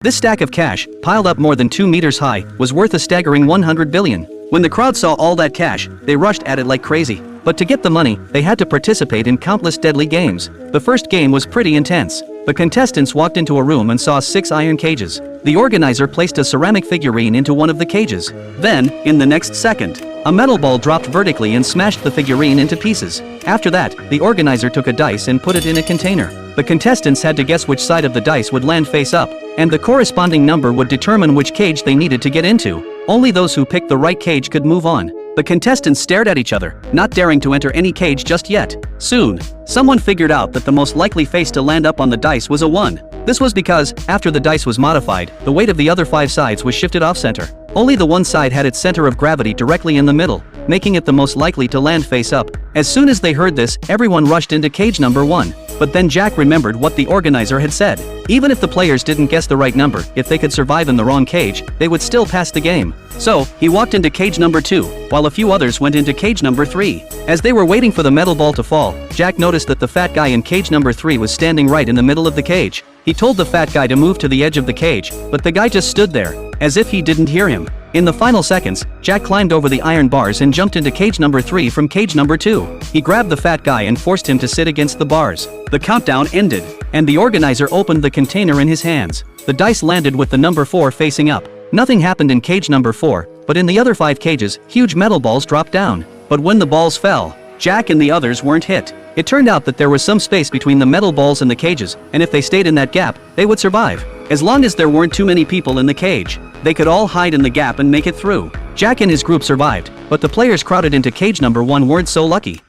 This stack of cash, piled up more than 2 meters high, was worth a staggering 100 billion. When the crowd saw all that cash, they rushed at it like crazy. But to get the money, they had to participate in countless deadly games. The first game was pretty intense. The contestants walked into a room and saw 6 iron cages. The organizer placed a ceramic figurine into one of the cages. Then, in the next second, a metal ball dropped vertically and smashed the figurine into pieces. After that, the organizer took a dice and put it in a container. The contestants had to guess which side of the dice would land face up, and the corresponding number would determine which cage they needed to get into. Only those who picked the right cage could move on. The contestants stared at each other, not daring to enter any cage just yet. Soon, someone figured out that the most likely face to land up on the dice was a 1. This was because, after the dice was modified, the weight of the other 5 sides was shifted off-center. Only the one side had its center of gravity directly in the middle, making it the most likely to land face up. As soon as they heard this, everyone rushed into cage number 1. But then Jack remembered what the organizer had said. Even if the players didn't guess the right number, if they could survive in the wrong cage, they would still pass the game. So, he walked into cage number 2, while a few others went into cage number 3. As they were waiting for the metal ball to fall, Jack noticed that the fat guy in cage number 3 was standing right in the middle of the cage. He told the fat guy to move to the edge of the cage, but the guy just stood there, as if he didn't hear him. In the final seconds, Jack climbed over the iron bars and jumped into cage number 3 from cage number 2. He grabbed the fat guy and forced him to sit against the bars. The countdown ended, and the organizer opened the container in his hands. The dice landed with the number 4 facing up. Nothing happened in cage number 4, but in the other 5 cages, huge metal balls dropped down. But when the balls fell, Jack and the others weren't hit. It turned out that there was some space between the metal balls and the cages, and if they stayed in that gap, they would survive. As long as there weren't too many people in the cage, they could all hide in the gap and make it through. Jack and his group survived, but the players crowded into cage number 1 weren't so lucky.